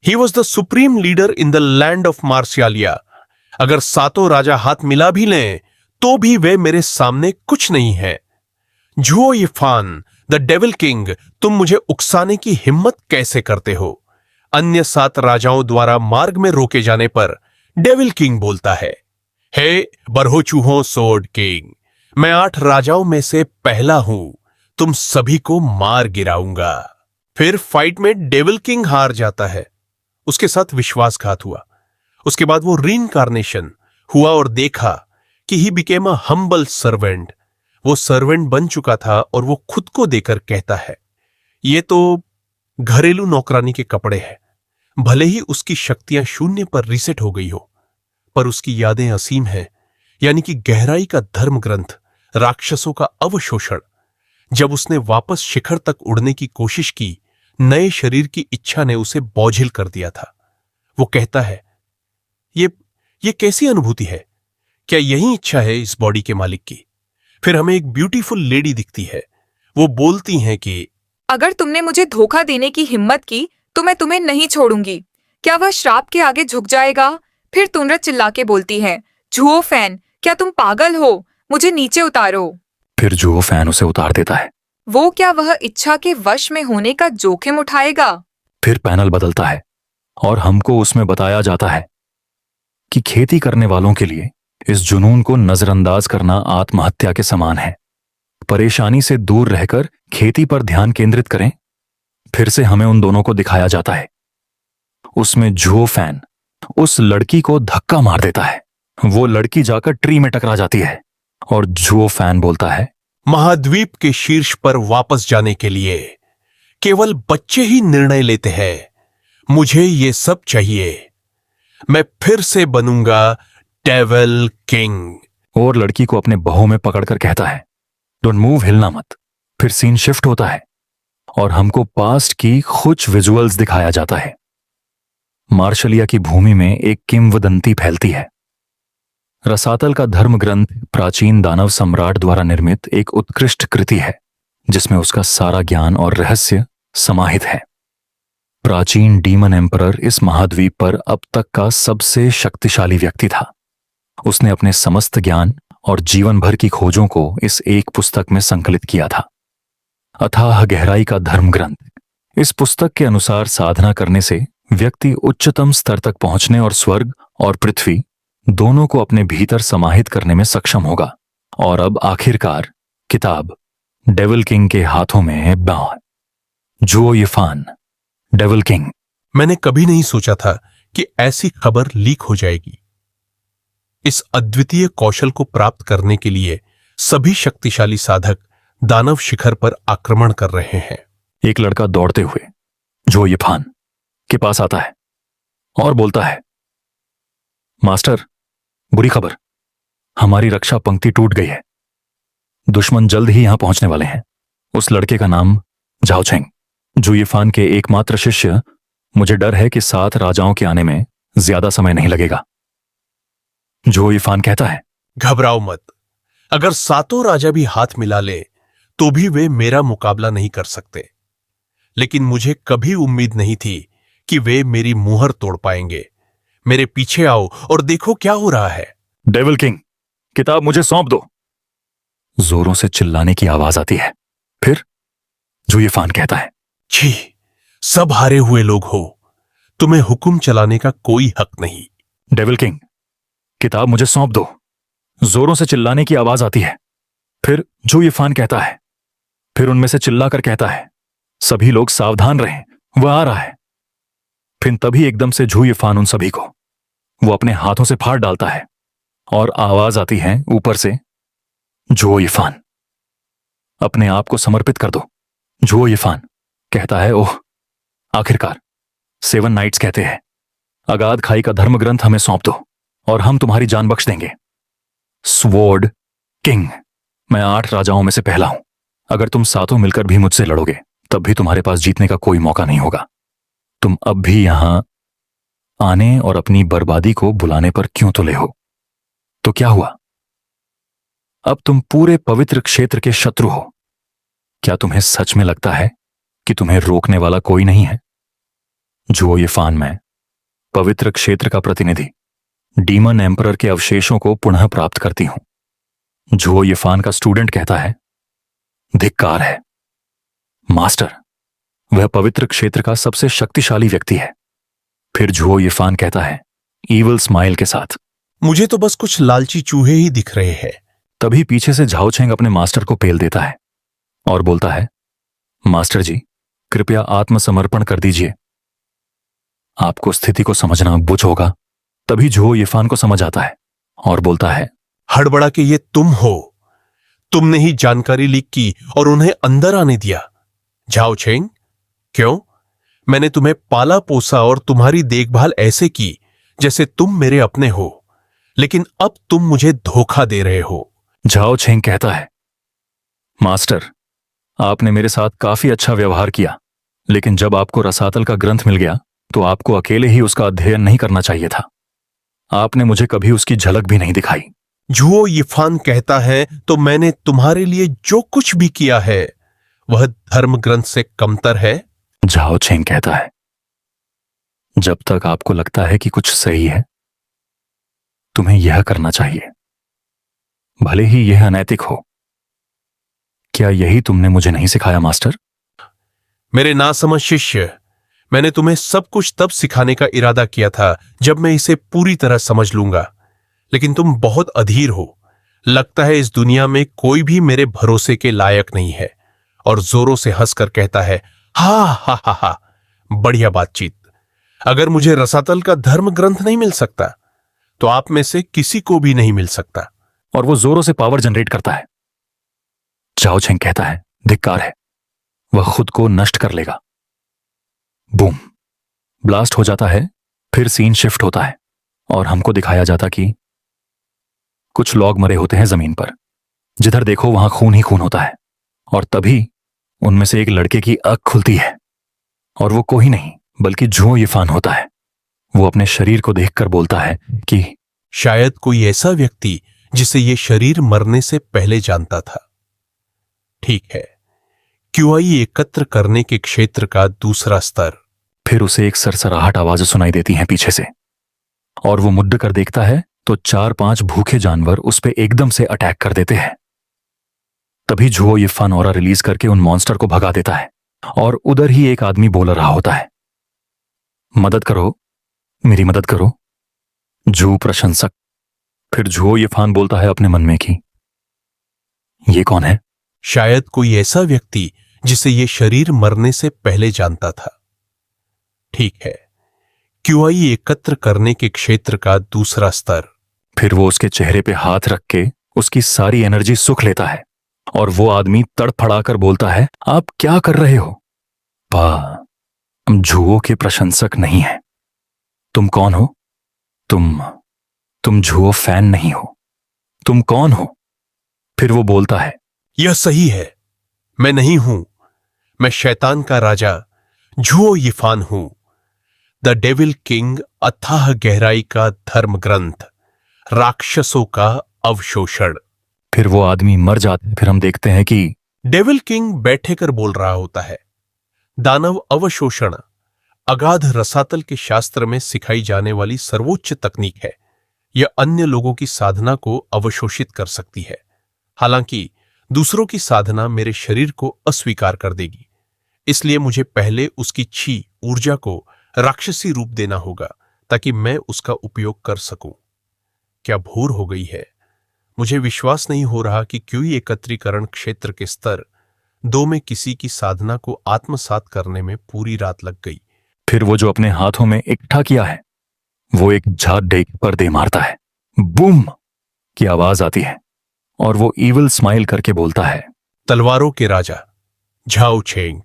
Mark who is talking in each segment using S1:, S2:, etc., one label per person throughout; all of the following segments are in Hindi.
S1: He was the supreme leader in the land of मार्शियालिया। अगर सातों राजा हाथ मिला भी लें तो भी वे मेरे सामने कुछ नहीं है। झुओ यिफान, द डेविल किंग, तुम मुझे उकसाने की हिम्मत कैसे करते हो? अन्य 7 राजाओं द्वारा मार्ग में रोके जाने पर डेविल किंग बोलता है, हे बरहो चूहों सोर्ड किंग, मैं 8 राजाओं में से पहला हूं, तुम सभी को मार गिराऊंगा। फिर फाइट में डेविल किंग हार जाता है। उसके साथ विश्वासघात हुआ। उसके बाद वो रीइंकार्नेशन हुआ और देखा कि he became a humble servant. वो सर्वेंट बन चुका था और वो खुद को देकर कहता है, ये तो घरेलू नौकरानी के कपड़े हैं। भले ही उसकी शक्तियां शून्य पर रीसेट हो गई हो, पर उसकी यादें असीम हैं, यानी कि गहराई का धर्म ग्रंथ, राक्षसों का अवशोषण। जब उसने वापस शिखर तक उड़ने की कोशिश की, नए शरीर की इच्छा ने उसे बोझिल कर दिया था। वो कहता है, ये कैसी अनुभूति है? क्या यही इच्छा है इस बॉडी के मालिक की? फिर हमें एक ब्यूटीफुल लेडी दिखती है। वो बोलती हैं कि
S2: अगर तुमने मुझे धोखा देने की हिम्मत की तो मैं तुम्हें नहीं छोड़ूंगी। क्या वह श्राप के आगे झुक जाएगा? फिर तुनरत चिल्ला के बोलती है, जुओ फैन, क्या तुम पागल हो? मुझे नीचे उतारो।
S3: फिर जुओ फैन उसे उतार देता है।
S2: वो क्या वह इच्छा के वश में होने का जोखिम उठाएगा?
S3: फिर पैनल बदलता है और हमको उसमें बताया जाता है कि खेती करने वालों के लिए इस जुनून को नजरअंदाज करना आत्महत्या के समान है। परेशानी से दूर रहकर खेती पर ध्यान केंद्रित करें। फिर से हमें उन दोनों को दिखाया जाता है। उसमें जुओ फैन उस लड़की को धक्का मार देता है। वो लड़की जाकर ट्री में टकरा जाती है और जुओ फैन बोलता है,
S1: महाद्वीप के शीर्ष पर वापस जाने के लिए केवल बच्चे ही निर्णय लेते हैं। मुझे ये सब चाहिए। मैं फिर से बनूंगा डेविल किंग।
S3: और लड़की को अपने बाहों में पकड़कर कहता है, डोंट मूव, हिलना मत। फिर सीन शिफ्ट होता है और हमको पास्ट की कुछ विजुअल्स दिखाया जाता है। मार्शलिया की भूमि में एक किंवदंती फैलती है। रसातल का धर्म ग्रंथ प्राचीन दानव सम्राट द्वारा निर्मित एक उत्कृष्ट कृति है, जिसमें उसका सारा ज्ञान और रहस्य समाहित है। प्राचीन डीमन एम्परर इस महाद्वीप पर अब तक का सबसे शक्तिशाली व्यक्ति था। उसने अपने समस्त ज्ञान और जीवन भर की खोजों को इस एक पुस्तक में संकलित किया था। अथाह गहराई का धर्म ग्रंथ। इस पुस्तक के अनुसार साधना करने से व्यक्ति उच्चतम स्तर तक पहुंचने और स्वर्ग और पृथ्वी दोनों को अपने भीतर समाहित करने में सक्षम होगा। और अब आखिरकार किताब डेविल किंग के हाथों में है। जुओ यिफान, डेविल किंग।
S1: मैंने कभी नहीं सोचा था कि ऐसी खबर लीक हो जाएगी। इस अद्वितीय कौशल को प्राप्त करने के लिए सभी शक्तिशाली साधक दानव शिखर पर आक्रमण कर रहे हैं।
S3: एक लड़का दौड़ते हुए जुओ यिफान के पास आता है और बोलता है, मास्टर, बुरी खबर, हमारी रक्षा पंक्ति टूट गई है। दुश्मन जल्द ही यहां पहुंचने वाले हैं। उस लड़के का नाम झाओ छेंग, जुओ यिफान के एकमात्र शिष्य। मुझे डर है कि 7 राजाओं के आने में ज्यादा समय नहीं लगेगा। जुओ यिफान कहता है,
S1: घबराओ मत। अगर 7 राजा भी हाथ मिला ले तो भी वे मेरा मुकाबला नहीं कर सकते। लेकिन मुझे कभी उम्मीद नहीं थी कि वे मेरी मुहर तोड़ पाएंगे। मेरे पीछे आओ और देखो क्या हो रहा है।
S3: डेविल किंग, किताब मुझे सौंप दो। जोरों से चिल्लाने की आवाज आती है। फिर जुओ यिफान कहता है,
S1: छी, सब हारे हुए लोग हो, तुम्हें हुक्म चलाने का कोई हक नहीं।
S3: डेविल किंग, किताब मुझे सौंप दो। जोरों से चिल्लाने की आवाज आती है। फिर जुओ यिफान कहता है। फिर उनमें से चिल्लाकर कहता है, सभी लोग सावधान रहें, वह आ रहा है। फिर तभी एकदम से जुओ यिफान उन सभी को वो अपने हाथों से फाड़ डालता है और आवाज आती है ऊपर से, जुओ यिफान, अपने आप को समर्पित कर दो। जुओ यिफान कहता है, ओह, आखिरकार 7 नाइट्स कहते हैं, अगाध खाई का धर्म ग्रंथ हमें सौंप दो और हम तुम्हारी जान बख्श देंगे। स्वॉर्ड किंग, मैं 8 राजाओं में से पहला हूं। अगर तुम 7 मिलकर भी मुझसे लड़ोगे तब भी तुम्हारे पास जीतने का कोई मौका नहीं होगा। तुम अब भी यहां आने और अपनी बर्बादी को बुलाने पर क्यों तुले हो? तो क्या हुआ? अब तुम पूरे पवित्र क्षेत्र के शत्रु हो। क्या तुम्हें सच में लगता है कि तुम्हें रोकने वाला कोई नहीं है? जुओ यिफान में पवित्र क्षेत्र का प्रतिनिधि डीमन एम्परर के अवशेषों को पुनः प्राप्त करती हूं। जुओ यिफान का स्टूडेंट कहता है, धिक्कार है मास्टर, वह पवित्र क्षेत्र का सबसे शक्तिशाली व्यक्ति है। फिर जुओ यिफान कहता है ईवल स्माइल के साथ,
S1: मुझे तो बस कुछ लालची चूहे ही दिख रहे हैं।
S3: तभी पीछे से झाओ छेंग अपने मास्टर को पेल देता है और बोलता है, मास्टर जी कृपया आत्मसमर्पण कर दीजिए, आपको स्थिति को समझना बुझ होगा। तभी जुओ यिफान को समझ आता है और बोलता है,
S1: हड़बड़ा के ये तुम हो, तुमने ही जानकारी लीक की और उन्हें अंदर आने दिया। झाओ छेंग, क्यों? मैंने तुम्हें पाला पोसा और तुम्हारी देखभाल ऐसे की जैसे तुम मेरे अपने हो, लेकिन अब तुम मुझे धोखा दे रहे हो।
S3: झाओ छेंग कहता है, मास्टर आपने मेरे साथ काफी अच्छा व्यवहार किया, लेकिन जब आपको रसातल का ग्रंथ मिल गया तो आपको अकेले ही उसका अध्ययन नहीं करना चाहिए था। आपने मुझे कभी उसकी झलक भी नहीं दिखाई।
S1: जुओ यिफान कहता है, तो मैंने तुम्हारे लिए जो कुछ भी किया है वह धर्म ग्रंथ से कमतर है?
S3: झाओ छेंग कहता है, जब तक आपको लगता है कि कुछ सही है तुम्हें यह करना चाहिए, भले ही यह अनैतिक हो। क्या यही तुमने मुझे नहीं सिखाया मास्टर?
S1: मेरे नासमझ शिष्य, मैंने तुम्हें सब कुछ तब सिखाने का इरादा किया था जब मैं इसे पूरी तरह समझ लूंगा, लेकिन तुम बहुत अधीर हो। लगता है इस दुनिया में कोई भी मेरे भरोसे के लायक नहीं है। और जोरों से हंसकर कहता है, हा हा हा हा, बढ़िया बातचीत। अगर मुझे रसातल का धर्म ग्रंथ नहीं मिल सकता तो आप में से किसी को भी नहीं मिल सकता।
S3: और वो जोरों से पावर जनरेट करता है। झाओ छेंग कहता है, धिक्कार है, वह खुद को नष्ट कर लेगा। बूम, ब्लास्ट हो जाता है। फिर सीन शिफ्ट होता है और हमको दिखाया जाता कि कुछ लोग मरे होते हैं जमीन पर। जिधर देखो वहां खून ही खून होता है। और तभी उनमें से एक लड़के की आंख खुलती है और वो कोई नहीं बल्कि जुओ यिफान होता है। वो अपने शरीर को देखकर बोलता है कि
S1: शायद कोई ऐसा व्यक्ति जिसे ये शरीर मरने से पहले जानता था। ठीक है, क्यूआई एकत्र करने के क्षेत्र का दूसरा स्तर।
S3: फिर उसे एक सरसराहट आवाज सुनाई देती है पीछे से और वो मुड़ कर देखता है तो 4-5 भूखे जानवर उस पे एकदम से अटैक कर देते हैं। तभी जुओ यिफान ऑरा रिलीज करके उन मॉन्स्टर को भगा देता है और उधर ही एक आदमी बोल रहा होता है, मदद करो, मेरी मदद करो, जू प्रशंसक। फिर जुओ यिफान बोलता है अपने मन में कि ये कौन है?
S1: शायद कोई ऐसा व्यक्ति जिसे ये शरीर मरने से पहले जानता था। ठीक है, क्यूआई एकत्र करने के क्षेत्र का दूसरा स्तर।
S3: फिर वो उसके चेहरे पे हाथ रख के उसकी सारी एनर्जी सुख लेता है और वो आदमी तड़फड़ाकर बोलता है, आप क्या कर रहे हो? जुओ के प्रशंसक नहीं है। तुम कौन हो? तुम जुओ फैन नहीं हो। तुम कौन हो? फिर वो बोलता है,
S1: यह सही है, मैं नहीं हूं। मैं शैतान का राजा जुओ यिफान हूं, द डेविल किंग, अथाह गहराई का धर्म ग्रंथ, राक्षसों का अवशोषण।
S3: फिर वो आदमी मर जाता है। फिर हम देखते हैं कि
S1: डेविल किंग बैठे कर बोल रहा होता है, दानव अवशोषण अगाध रसातल के शास्त्र में सिखाई जाने वाली सर्वोच्च तकनीक है। यह अन्य लोगों की साधना को अवशोषित कर सकती है, हालांकि दूसरों की साधना मेरे शरीर को अस्वीकार कर देगी। इसलिए मुझे पहले उसकी छी ऊर्जा को राक्षसी रूप देना होगा ताकि मैं उसका उपयोग कर सकूं। क्या भूर हो गई है? मुझे विश्वास नहीं हो रहा कि क्यूई एकत्रीकरण क्षेत्र के स्तर 2 में किसी की साधना को आत्मसात करने में पूरी रात लग गई।
S3: फिर वो जो अपने हाथों में इकट्ठा किया है वो एक झाड़ डेक पर दे मारता है। बूम की आवाज आती है और वो ईवल स्माइल करके बोलता है,
S1: तलवारों के राजा झाओ छेंग,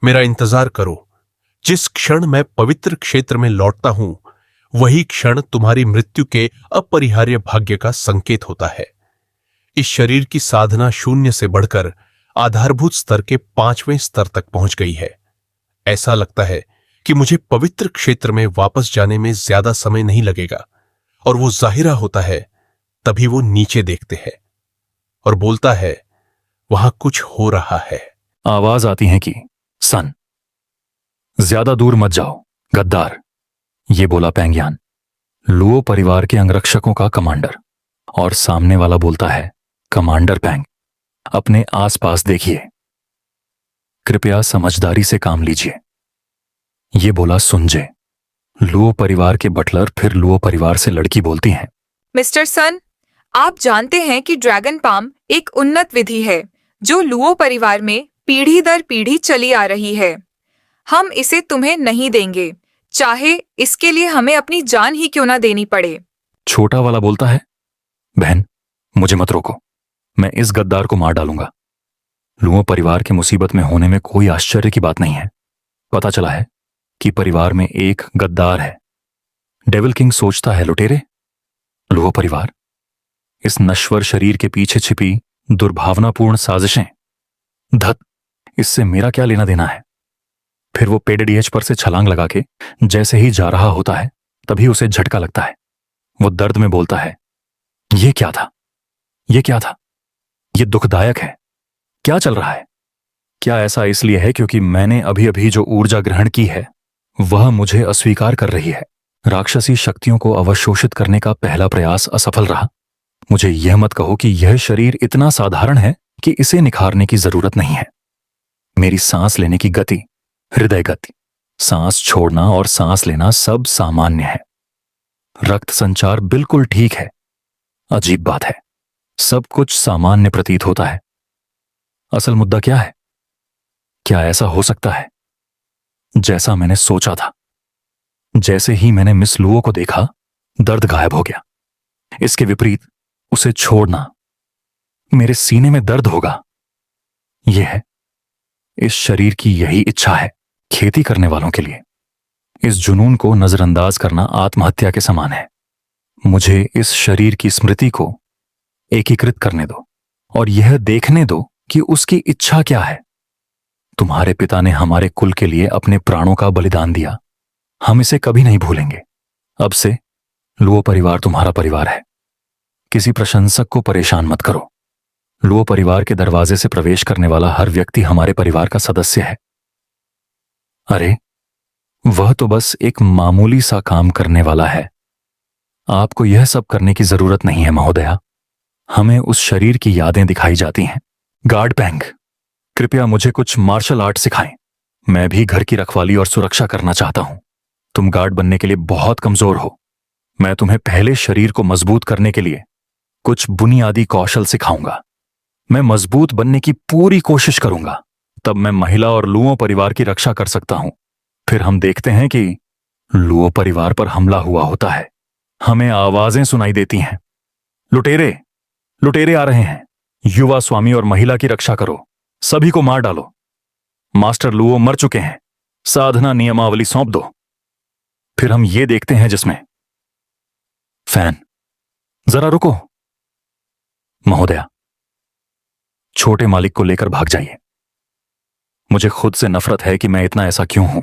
S1: मेरा इंतजार करो। जिस क्षण मैं पवित्र क्षेत्र में लौटता हूं वही क्षण तुम्हारी मृत्यु के अपरिहार्य भाग्य का संकेत होता है। इस शरीर की साधना शून्य से बढ़कर आधारभूत स्तर के 5वें स्तर तक पहुंच गई है। ऐसा लगता है कि मुझे पवित्र क्षेत्र में वापस जाने में ज्यादा समय नहीं लगेगा। और वो जाहिरा होता है। तभी वो नीचे देखते हैं और बोलता है, वहां कुछ हो रहा है।
S3: आवाज आती है कि सन, ज्यादा दूर मत जाओ गद्दार, ये बोला पेंग्यान, लुओ परिवार के अंगरक्षकों का कमांडर। और सामने वाला बोलता है, कमांडर पेंग, अपने आसपास देखिए, कृपया समझदारी से काम लीजिए। ये बोला सुनजे, लुओ परिवार के बटलर। फिर लुओ परिवार से लड़की बोलती है,
S2: मिस्टर सन, आप जानते हैं कि ड्रैगन पाम एक उन्नत विधि है जो लुओ परिवार में पीढ़ी दर पीढ़ी चली आ रही है। हम इसे तुम्हें नहीं देंगे, चाहे इसके लिए हमें अपनी जान ही क्यों ना देनी पड़े।
S3: छोटा वाला बोलता है, बहन मुझे मत रोको, मैं इस गद्दार को मार डालूंगा। लुओ परिवार के मुसीबत में होने में कोई आश्चर्य की बात नहीं है। पता चला है कि परिवार में एक गद्दार है। डेविल किंग सोचता है, लुटेरे, लुओ परिवार, इस नश्वर शरीर के पीछे छिपी दुर्भावनापूर्ण साजिशें, धत, इससे मेरा क्या लेना देना है। फिर वो पेडडीएच पर से छलांग लगा के जैसे ही जा रहा होता है तभी उसे झटका लगता है। वो दर्द में बोलता है, ये क्या था, ये क्या था, ये दुखदायक है। क्या चल रहा है? क्या ऐसा इसलिए है क्योंकि मैंने अभी अभी जो ऊर्जा ग्रहण की है वह मुझे अस्वीकार कर रही है? राक्षसी शक्तियों को अवशोषित करने का पहला प्रयास असफल रहा। मुझे यह मत कहो कि यह शरीर इतना साधारण है कि इसे निखारने की जरूरत नहीं है। मेरी सांस लेने की गति, हृदय गति, सांस छोड़ना और सांस लेना सब सामान्य है। रक्त संचार बिल्कुल ठीक है। अजीब बात है, सब कुछ सामान्य प्रतीत होता है। असल मुद्दा क्या है? क्या ऐसा हो सकता है जैसा मैंने सोचा था? जैसे ही मैंने मिस लुओ को देखा, दर्द गायब हो गया। इसके विपरीत उसे छोड़ना, मेरे सीने में दर्द होगा। यह है, इस शरीर की यही इच्छा है। खेती करने वालों के लिए इस जुनून को नजरअंदाज करना आत्महत्या के समान है। मुझे इस शरीर की स्मृति को एकीकृत करने दो और यह देखने दो कि उसकी इच्छा क्या है। तुम्हारे पिता ने हमारे कुल के लिए अपने प्राणों का बलिदान दिया, हम इसे कभी नहीं भूलेंगे। अब से लुओ परिवार तुम्हारा परिवार है। किसी प्रशंसक को परेशान मत करो। लुओ परिवार के दरवाजे से प्रवेश करने वाला हर व्यक्ति हमारे परिवार का सदस्य है। अरे, वह तो बस एक मामूली सा काम करने वाला है। आपको यह सब करने की जरूरत नहीं है महोदया। हमें उस शरीर की यादें दिखाई जाती हैं। गार्ड पेंग, कृपया मुझे कुछ मार्शल आर्ट सिखाएं। मैं भी घर की रखवाली और सुरक्षा करना चाहता हूं। तुम गार्ड बनने के लिए बहुत कमजोर हो। मैं तुम्हें पहले शरीर को मजबूत करने के लिए कुछ बुनियादी कौशल सिखाऊंगा। मैं मजबूत बनने की पूरी कोशिश करूंगा, तब मैं महिला और लुओ परिवार की रक्षा कर सकता हूं। फिर हम देखते हैं कि लुओ परिवार पर हमला हुआ होता है। हमें आवाजें सुनाई देती हैं, लुटेरे, लुटेरे आ रहे हैं। युवा स्वामी और महिला की रक्षा करो, सभी को मार डालो। मास्टर लुओ मर चुके हैं, साधना नियमावली सौंप दो। फिर हम ये देखते हैं जिसमें फैन, जरा रुको महोदया, छोटे मालिक को लेकर भाग जाइए। मुझे खुद से नफरत है कि मैं इतना ऐसा क्यों हूं।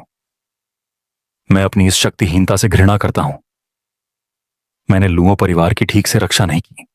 S3: मैं अपनी इस शक्तिहीनता से घृणा करता हूं। मैंने लुओ परिवार की ठीक से रक्षा नहीं की।